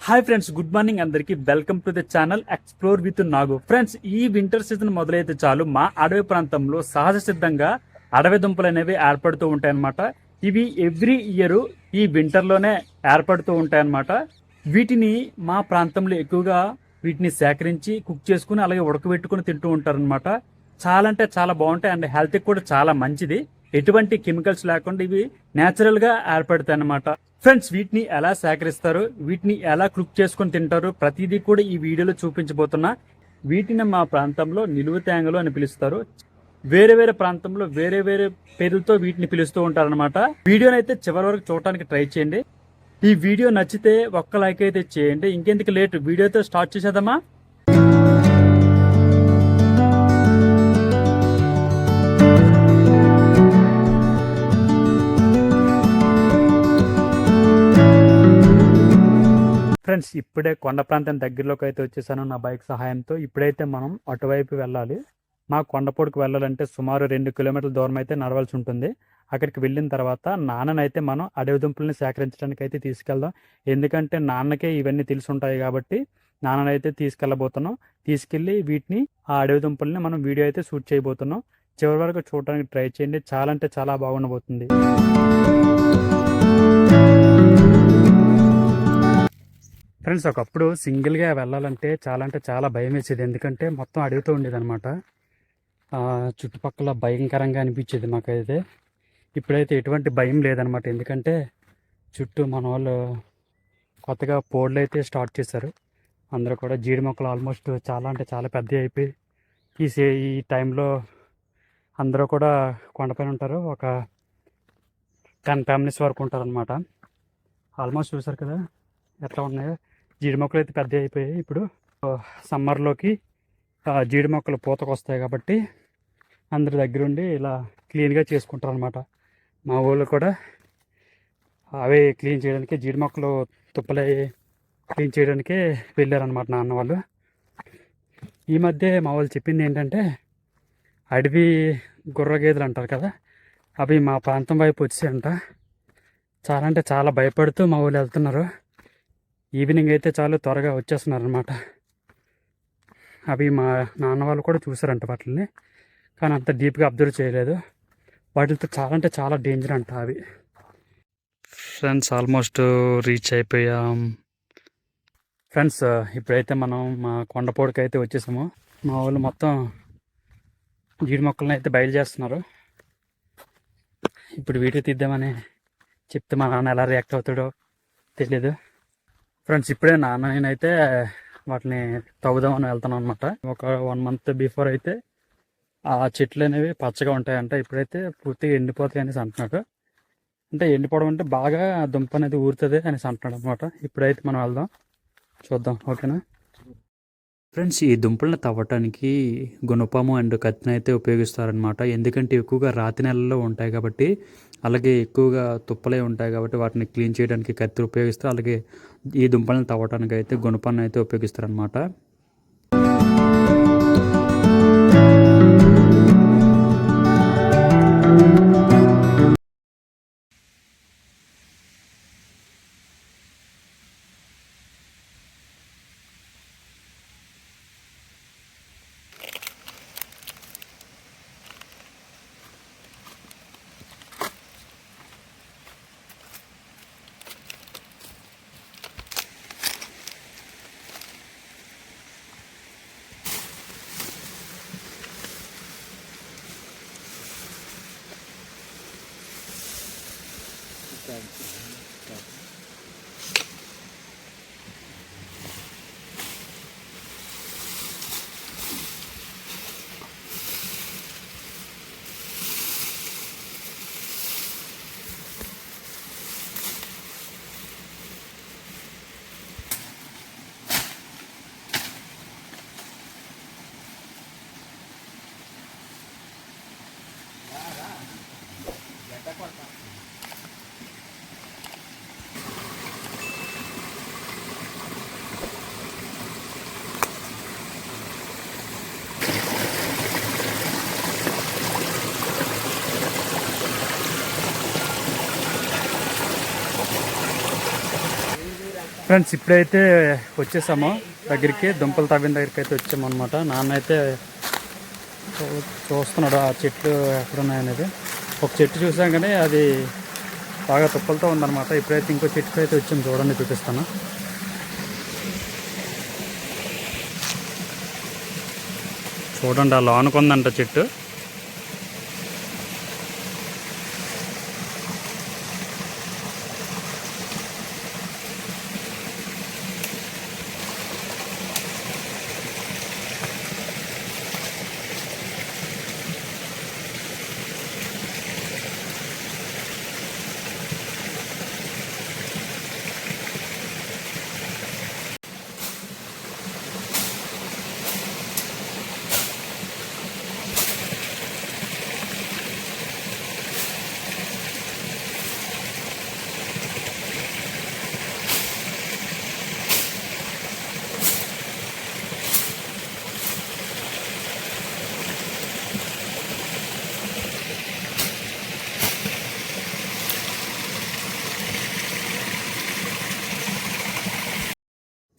Hi friends, good morning అందరికి. Welcome to the channel explore with Nagu. Friends, ఈ winter season మొదలైతే చాలు మా అడవి ప్రాంతంలో సహజ సిద్ధంగా అడవి దుంపలు అనేవి ఏర్పడుతూ ఉంటాయన్నమాట. ఇవి ఎవ్రీ ఇయర్ ఈ వింటర్లోనే ఏర్పడుతూ ఉంటాయన్నమాట. వీటిని మా ప్రాంతంలో ఎక్కువగా వీటిని సేకరించి కుక్ చేసుకుని అలాగే ఉడకబెట్టుకుని తింటూ ఉంటారనమాట. చాలా అంటే చాలా బాగుంటాయి అండ్ హెల్త్కి కూడా చాలా మంచిది. ఎటువంటి కెమికల్స్ లేకుండా ఇవి నేచురల్ గా ఏర్పడతాయి అన్నమాట. ఫ్రెండ్స్, వీటిని ఎలా సేకరిస్తారు, వీటిని ఎలా కుక్ చేసుకొని తింటారు, ప్రతిదీ కూడా ఈ వీడియోలో చూపించబోతున్నా. వీటిని మా ప్రాంతంలో నిలువ తేంగలు అని పిలుస్తారు. వేరే వేరే ప్రాంతంలో వేరే వేరే పేర్లతో వీటిని పిలుస్తూ ఉంటారనమాట. వీడియోని అయితే చివరి వరకు చూడటానికి ట్రై చేయండి. ఈ వీడియో నచ్చితే ఒక్క లైక్ అయితే చేయండి. ఇంకెందుకు లేట్, వీడియోతో స్టార్ట్ చేసేద్దామా. ఫ్రెండ్స్, ఇప్పుడే కొండ ప్రాంతం దగ్గరలోకి అయితే వచ్చేసాను నా బైక్ సహాయంతో. ఇప్పుడైతే మనం అటువైపు వెళ్ళాలి. మా కొండపోడుకు వెళ్ళాలంటే సుమారు 2 కిలోమీటర్ల దూరం అయితే నడవాల్సి ఉంటుంది. అక్కడికి వెళ్ళిన తర్వాత నాన్ననైతే మనం అడవి దుంపల్ని సేకరించడానికి అయితే తీసుకెళ్దాం. ఎందుకంటే నాన్నకే ఇవన్నీ తెలిసి ఉంటాయి కాబట్టి నాన్ననైతే తీసుకెళ్ళబోతున్నాం. తీసుకెళ్ళి వీటిని ఆ అడవి దుంపల్ని మనం వీడియో అయితే షూట్ చేయబోతున్నాం. చివరి వరకు చూడడానికి ట్రై చేయండి. చాలా అంటే చాలా బాగుండబోతుంది. ఫ్రెండ్స్, ఒకప్పుడు సింగిల్గా వెళ్ళాలంటే చాలా భయం వేసేది. ఎందుకంటే మొత్తం అడవితో ఉండేదన్నమాట. చుట్టుపక్కల భయంకరంగా అనిపించేది మాకైతే. ఇప్పుడైతే ఎటువంటి భయం లేదనమాట. ఎందుకంటే చుట్టూ మన వాళ్ళు కొత్తగా పోడ్లు అయితే స్టార్ట్ చేశారు. అందరూ కూడా జీడి మొక్కలు ఆల్మోస్ట్ చాలా అంటే చాలా పెద్దవి అయిపోయి ఈ టైంలో అందరూ కూడా కొండపైన ఉంటారు. ఒక 10 ఫ్యామిలీస్ వరకు ఉంటారనమాట. ఆల్మోస్ట్ చూసారు కదా ఎట్లా ఉన్నాయో. జీడి మొక్కలు అయితే పెద్ద అయిపోయాయి. ఇప్పుడు సమ్మర్లోకి జీడి మొక్కలు పూతకు వస్తాయి కాబట్టి అందరి దగ్గరుండి ఇలా క్లీన్గా చేసుకుంటారు అనమాట. మా ఊళ్ళో కూడా అవే క్లీన్ చేయడానికి, జీడి మొక్కలు తుప్పలే క్లీన్ చేయడానికే వెళ్ళారనమాట నాన్న వాళ్ళు. ఈ మధ్య మా వాళ్ళు చెప్పింది ఏంటంటే అడవి గుర్ర గేదెలు అంటారు కదా, అవి మా ప్రాంతం వైపు వచ్చాయంట. చాలా అంటే చాలా భయపడుతూ మా వాళ్ళు వెళ్తున్నారు. ఈవినింగ్ అయితే చాలా త్వరగా వచ్చేస్తున్నారు అనమాట. అవి మా నాన్న వాళ్ళు కూడా చూసారంట వాటిని, కానీ అంత డీప్గా అబ్జర్వ్ చేయలేదు. వాటితో చాలా అంటే చాలా డేంజర్ అంట అవి. ఫ్రెండ్స్, ఆల్మోస్ట్ రీచ్ అయిపోయాం. ఫ్రెండ్స్, ఇప్పుడైతే మనం మా కొండపోడికి అయితే వచ్చేసాము. మా వాళ్ళు మొత్తం జీడి మొక్కలను అయితే బయలుదేరుస్తున్నారు. ఇప్పుడు వీడియో తీద్దామని చెప్తే మా నాన్న ఎలా రియాక్ట్ అవుతాడో తెలియదు. ఫ్రెండ్స్, ఇప్పుడే నాన్న నేనైతే వాటిని తవ్వుదామని వెళ్తున్నాం అనమాట. ఒక 1 మంత్ బిఫోర్ అయితే ఆ చెట్లు అనేవి పచ్చగా ఉంటాయంట. ఇప్పుడైతే పూర్తిగా ఎండిపోతాయి అనేసి అంటున్నాడు. అంటే ఎండిపోవడం అంటే బాగా దుంప అనేది ఊరుతుంది అనేసి అంటున్నాడు అనమాట. ఇప్పుడైతే మనం వెళ్దాం, చూద్దాం. ఓకేనా ఫ్రెండ్స్, ఈ దుంపలను తవ్వటానికి గుణపము అండ్ కత్తిని అయితే ఉపయోగిస్తారనమాట. ఎందుకంటే ఎక్కువగా రాతి నెలల్లో ఉంటాయి కాబట్టి, అలాగే ఎక్కువగా తుప్పలే ఉంటాయి కాబట్టి వాటిని క్లీన్ చేయడానికి కత్తి ఉపయోగిస్తారు. అలాగే ఈ దుంపలను తవ్వటానికి అయితే గుణపాన్ని అయితే ఉపయోగిస్తారనమాట. ఫ్రెండ్స్ ఇప్పుడైతే వచ్చేసాము దగ్గరికి, దుంపల తవ్విన దగ్గరికి అయితే వచ్చాము అనమాట. నాన్న అయితే చూస్తున్నాడు ఆ చెట్లు ఎక్కడున్నాయనేది. ఒక చెట్టు చూసాం కానీ అది బాగా తుప్పలతో ఉందన్నమాట. ఇప్పుడైతే ఇంకో చెట్టుకి అయితే వచ్చాము, చూడండి చూపిస్తాను. చూడండి ఆ లోనకు ఉందంట చెట్టు.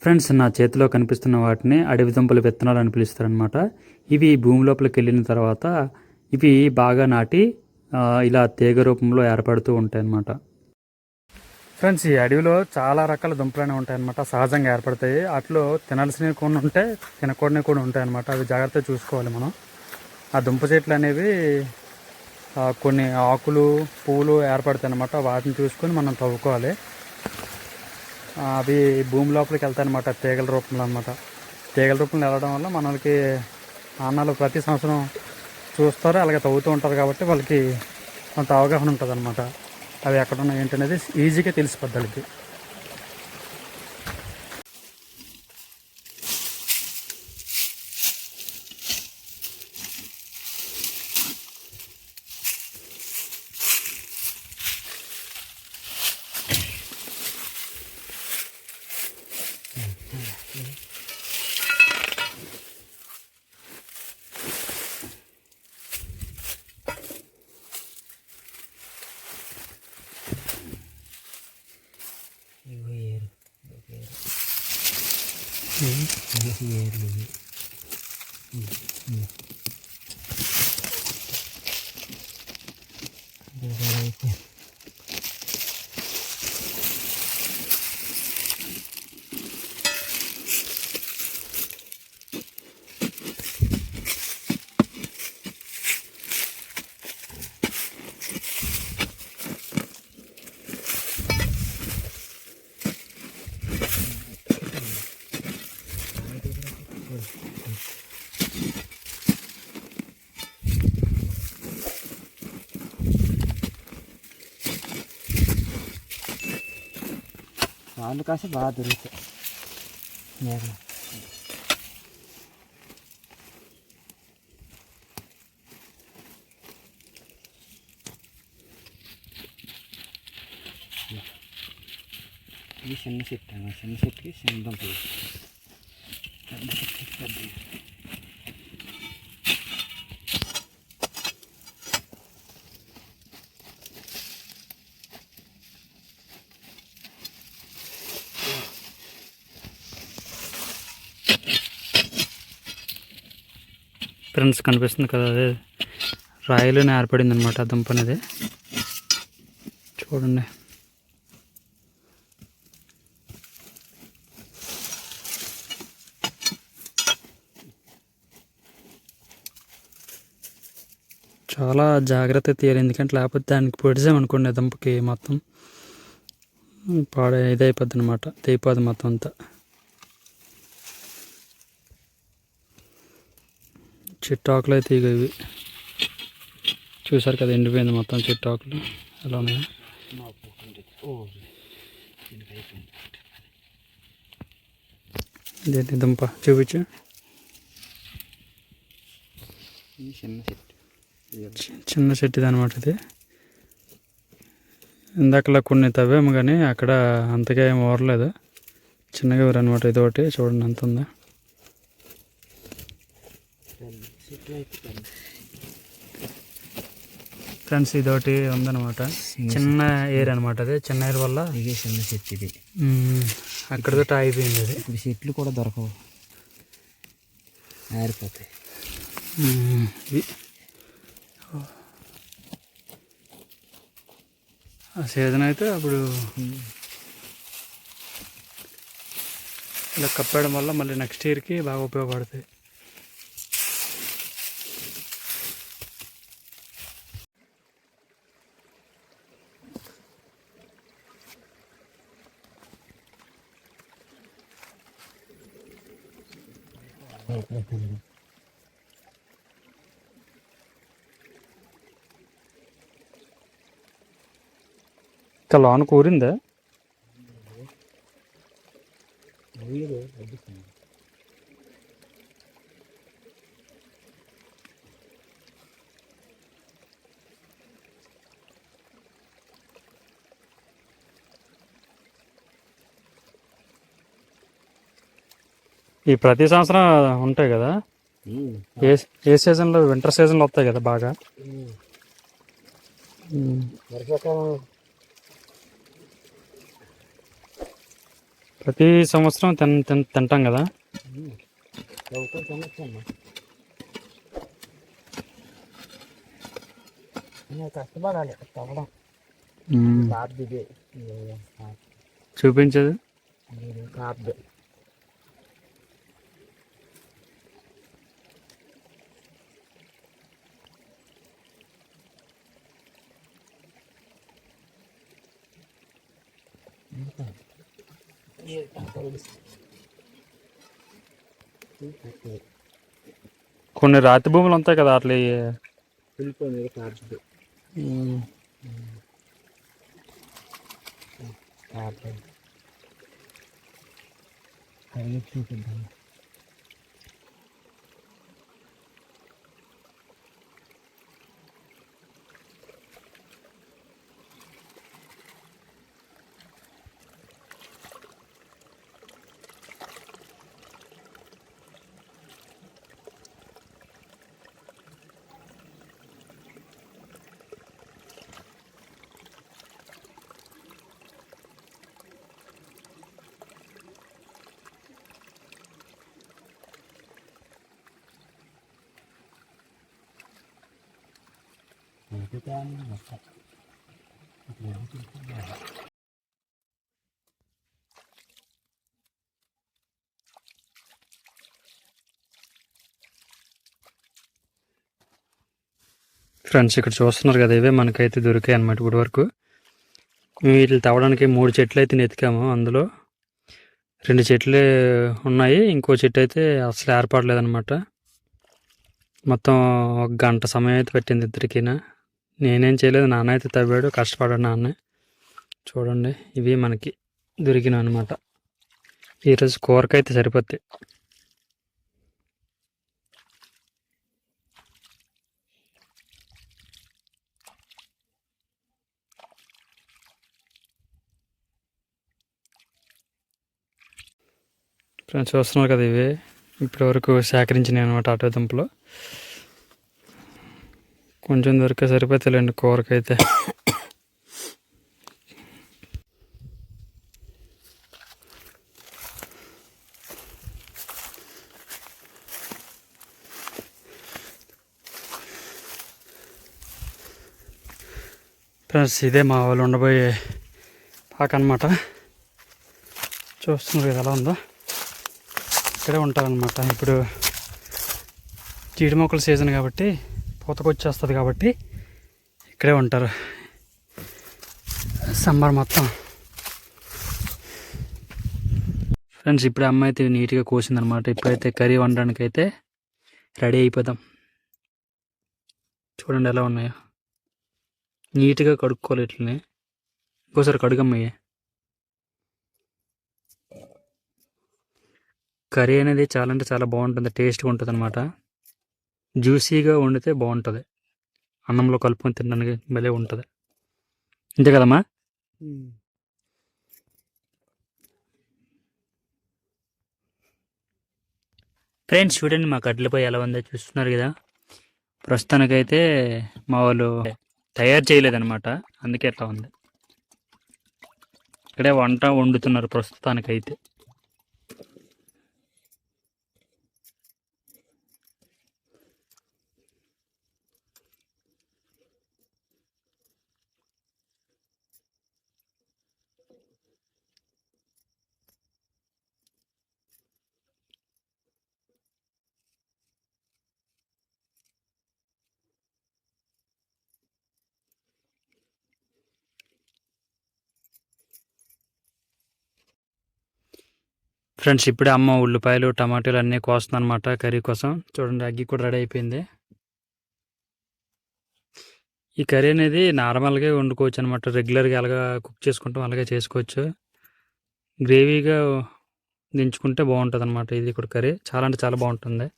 ఫ్రెండ్స్, నా చేతిలో కనిపిస్తున్న వాటిని అడవి దుంపల విత్తనాలు అని పిలుస్తారనమాట. ఇవి భూమి లోపలికి వెళ్ళిన తర్వాత ఇవి బాగా నాటి ఇలా తీగ రూపంలో ఏర్పడుతూ ఉంటాయి అన్నమాట. ఫ్రెండ్స్, ఈ అడవిలో చాలా రకాల దుంపలు ఉంటాయి అన్నమాట. సహజంగా ఏర్పడతాయి. అట్లో తినాల్సినవి కొన్ని ఉంటాయి, తినకూడనివి కూడా ఉంటాయి అన్నమాట. అవి జాగ్రత్తగా చూసుకోవాలి మనం. ఆ దుంప చెట్లు అనేవి కొన్ని ఆకులు పూలు ఏర్పడతాయి అన్నమాట. వాటిని చూసుకొని మనం తవ్వుకోవాలి. అవి భూమి లోపలికి వెళ్తాయి అన్నమాట, తీగల రూపంలో అనమాట. తీగల రూపంలో వెళ్ళడం వల్ల మనకి అన్నాలు ప్రతి సంవత్సరం చూస్తారు, అలాగే తవ్వుతూ ఉంటారు. కాబట్టి వాళ్ళకి కొంత అవగాహన ఉంటుంది అనమాట. అవి ఎక్కడున్నాయి ఏంటనేది ఈజీగా తెలిసిపోద్ది వాళ్ళకి. వాళ్ళు కాస్త బాగా దొరుకుతాయి. ఇది చిన్న చెట్టు అన్న, చిన్న చెట్టుకి చిన్న దుంపలు. పెద్ద చెట్టు పెద్ద. ఫ్రెండ్స్, కనిపిస్తుంది కదా, అదే రాయిలోనే ఏర్పడింది అనమాట ఆ దుంప అనేది. చూడండి. చాలా జాగ్రత్త తీయాలి, ఎందుకంటే లేకపోతే దానికి పొడిసామనుకోండి దుంపకి మొత్తం ఇదైపోద్ది అనమాట, తెగిపోద్ది మొత్తం అంతా. చెట్టు ఆకులు అయితే ఇవి చూసారు కదా, ఎండిపోయింది మొత్తం చెట్టు ఆకులు ఎలా ఉన్నాయో. ఇదేంటి దుంప చూపించు. చిన్న చెట్టు ఇది అనమాట. ఇది ఇందాకలా కొన్ని తవ్వాము కానీ అక్కడ అంతగా ఏం ఊరలేదు, చిన్నగా ఊరు అనమాట. ఇది ఒకటి చూడండి ఎంత ఉందో. ఫ్రెండ్స్, ఇదొకటి ఉందన్నమాట, చిన్న ఎయిర్ అనమాట. అది చిన్న ఎయిర్ వల్ల ఇది చిన్న చెట్టు ఇది. అక్కడితో అయిపోయింది అది. ఇప్పుడు చెట్లు కూడా దొరకవు, ఆరిపోతాయి. ఇది ఆ సీజన్ అయితే అప్పుడు ఇలా కప్పేయడం వల్ల మళ్ళీ నెక్స్ట్ ఇయర్కి బాగా ఉపయోగపడుతుంది. ఇంకా లోన కూరిందా? ఈ ప్రతి సంవత్సరం ఉంటాయి కదా, ఏ ఏ సీజన్లో? వింటర్ సీజన్లో వస్తాయి కదా బాగా. వర్షాకాలం ప్రతి సంవత్సరం తింటాం కదా. కష్టపడాలి తవ్వడం. చూపించదు కాదు. కొన్ని రాతి భూములు ఉంటాయి కదా అట్లా. ఫ్రెండ్స్ ఇక్కడ చూస్తున్నారు కదా, ఇవే మనకైతే దొరికాయి అన్నమాట ఇప్పటి వరకు. వీటిని తవ్వడానికి 3 చెట్లు అయితే నెతికాము. అందులో 2 చెట్లే ఉన్నాయి, ఇంకో చెట్టు అయితే అసలు ఏర్పడలేదన్నమాట. మొత్తం 1 గంట సమయం అయితే పెట్టింది ఇద్దరికినా. నేనేం చేయలేదు, నాన్న అయితే తవ్వాడు, కష్టపడాడు నాన్న. చూడండి ఇవి మనకి దొరికినాయి అనమాట. ఈరోజు కూరకైతే సరిపోతాయి. ఫ్రెండ్స్ చూస్తున్నారు కదా, ఇవే ఇప్పటి వరకు సేకరించినాయి అనమాట అటవీ దుంపలు. కొంచెం దొరికే సరిపోతాయిలేండి కూరకైతే. ఫ్రెండ్స్ ఇదే మా వాళ్ళు ఉండబోయే పాక అనమాట. చూస్తున్నారు కదా ఎలా ఉందో. ఇక్కడే ఉంటారనమాట. ఇప్పుడు జీడి మొక్కల సీజన్ కాబట్టి, పూతకొచ్చేస్తుంది కాబట్టి ఇక్కడే ఉంటారు సమ్మర్ మొత్తం. ఫ్రెండ్స్ ఇప్పుడు అమ్మ అయితే నీట్గా కోసిందనమాట. ఇప్పుడైతే కర్రీ వండడానికి అయితే రెడీ అయిపోదాం. చూడండి ఎలా ఉన్నాయో. నీట్గా కడుక్కోవాలి ఇట్లనే. ఇంకోసారి కడుగమ్మయ్యే. కర్రీ అనేది చాలా అంటే చాలా బాగుంటుంది, టేస్ట్గా ఉంటుంది అనమాట. జ్యూసీగా వండితే బాగుంటుంది, అన్నంలో కలుపుకొని తినడానికి భలే ఉంటుంది. అంతే కదమ్మా? ఫ్రెండ్స్ చూడండి మా కట్టెలపై ఎలా ఉందో చూస్తున్నారు కదా. ప్రస్తుతానికైతే మా వాళ్ళు తయారు చేయలేదన్నమాట, అందుకే ఎట్లా ఉంది. ఇక్కడే వంట వండుతున్నారు ప్రస్తుతానికైతే. ఫ్రెండ్స్ ఇప్పుడే అమ్మ ఉల్లిపాయలు టమాటాలు అన్నీ కోస్తుంది అనమాట కర్రీ కోసం. చూడండి అగ్గి కూడా రెడీ అయిపోయింది. ఈ కర్రీ అనేది నార్మల్గా వండుకోవచ్చు అనమాట. రెగ్యులర్గా అలాగా కుక్ చేసుకుంటాం, అలాగే చేసుకోవచ్చు. గ్రేవీగా దించుకుంటే బాగుంటుంది అనమాట. ఇది కూడా కర్రీ చాలా అంటే చాలా బాగుంటుంది.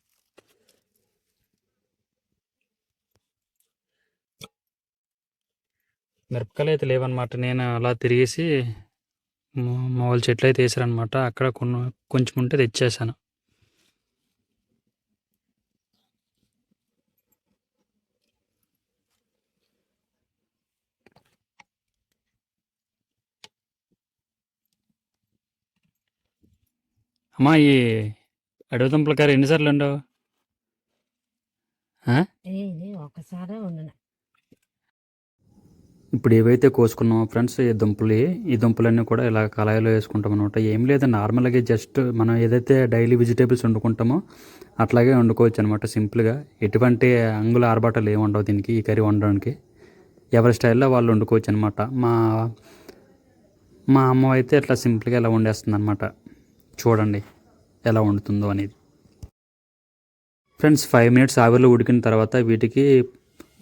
మిరపకాయలు అయితే లేవన్నమాట. నేను అలా తిరిగేసి మా వాళ్ళు చెట్లు అయితే వేసారనమాట. అక్కడ కొంచెం ఉంటే తెచ్చేసాను. అమ్మా ఈ అడవి దుంపల కర్రీ ఎన్నిసార్లు ఉండవు? ఒకసారి వండిన. ఇప్పుడు ఏవైతే కోసుకున్నామో ఫ్రెండ్స్ ఈ దుంపలన్నీ కూడా ఇలా కళాయిలో వేసుకుంటాం అనమాట. ఏం లేదు, నార్మల్గా జస్ట్ మనం ఏదైతే డైలీ వెజిటేబుల్స్ వండుకుంటామో అట్లాగే వండుకోవచ్చు అనమాట. సింపుల్గా ఎటువంటి అంగుల ఆర్భాటాలు ఏమి ఉండవు దీనికి, ఈ కర్రీ వండడానికి. ఎవరి స్టైల్లో వాళ్ళు వండుకోవచ్చు అనమాట. మా అమ్మ అయితే అట్లా సింపుల్గా ఇలా వండేస్తుంది అనమాట. చూడండి ఎలా వండుతుందో అనేది. ఫ్రెండ్స్ 5 మినిట్స్ ఆవిరిలో ఉడికిన తర్వాత వీటికి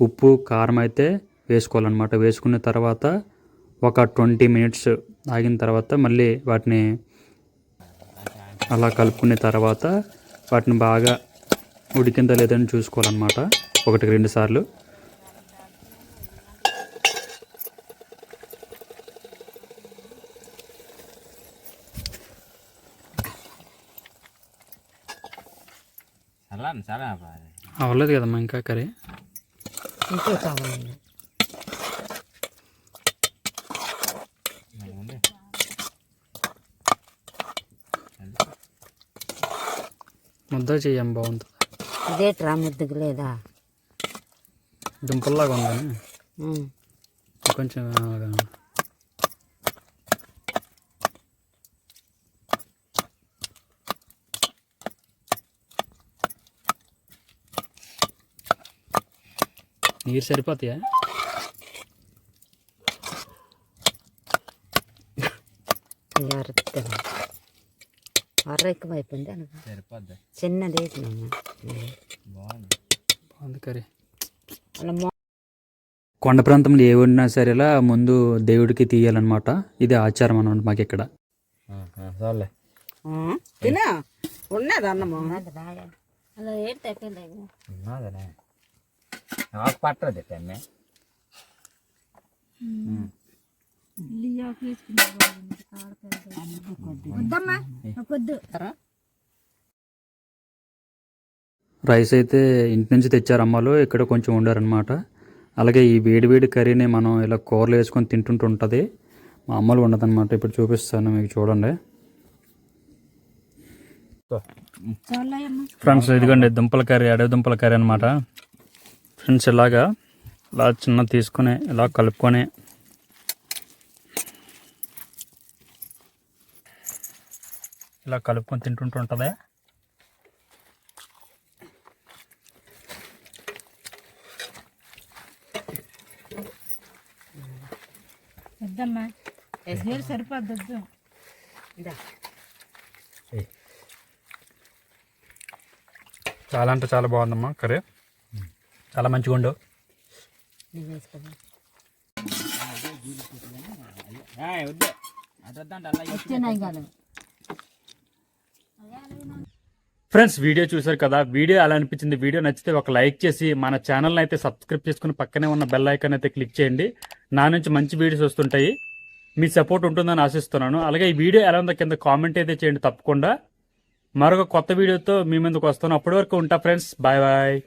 ఉప్పు కారం అయితే వేసుకోవాలన్నమాట. వేసుకున్న తర్వాత ఒక 20 మినిట్స్ ఆగిన తర్వాత మళ్ళీ వాటిని అలా కలుపుకున్న తర్వాత వాటిని బాగా ఉడికిందా లేదని చూసుకోవాలన్నమాట 1-2 సార్లు. అవ్వలేదు కదమ్మా ఇంకా కర్రీ. ఇంకో కావాలండి. ముద్ద చెయ్యం బాగుంటుంది. ఇదే ట్రా ముద్దకు లేదా దుంపల్లాగా ఉందని కొంచెం నీరు సరిపోతాయా? ఎక్కువ అయిపోయింది అనుకో. చిన్నది బాగుంది కర్రీ. కొండ ప్రాంతంలో ఏ వండినా సరే ఇలా ముందు దేవుడికి తీయాలన్నమాట. ఇది ఆచారం అన్నమాట మాకు ఇక్కడ. ఉన్నది అన్నమా అలా నాకు పట్టదు తెమ్మే. రైస్ అయితే ఇంటి నుంచి తెచ్చారు అమ్మలు, ఇక్కడ కొంచెం వండారనమాట. అలాగే ఈ వేడి కర్రీని మనం ఇలా కూరలు వేసుకొని తింటుంటూ ఉంటుంది. మా అమ్మలు ఉండదన్నమాట. ఇప్పుడు చూపిస్తాను మీకు, చూడండి ఫ్రెండ్స్. ఇదిగోండి దుంపల కర్రీ, అడవి దుంపల కర్రీ అనమాట. ఫ్రెండ్స్ ఇలా చిన్న తీసుకొని ఇలా కలుపుకొని ఇలా కలుపుకొని తింటుంటూ ఉంటుంది. సరిపోద్దు. చాలా అంటే చాలా బాగుందమ్మా కర్రీ, చాలా మంచిగా ఉండు. ఫ్రెండ్స్ వీడియో చూసారు కదా. వీడియో ఎలా అనిపించింది? వీడియో నచ్చితే ఒక లైక్ చేసి మన ఛానల్ని అయితే సబ్స్క్రైబ్ చేసుకుని పక్కనే ఉన్న బెల్ ఐకాన్ అయితే క్లిక్ చేయండి. నా నుంచి మంచి వీడియోస్ వస్తుంటాయి. మీ సపోర్ట్ ఉంటుందని ఆశిస్తున్నాను. అలాగే ఈ వీడియో ఎలా ఉందో కింద కామెంట్ అయితే చేయండి తప్పకుండా. మరొక కొత్త వీడియోతో మీ ముందుకు వస్తాను. అప్పటి వరకు ఉంటా ఫ్రెండ్స్. Bye bye.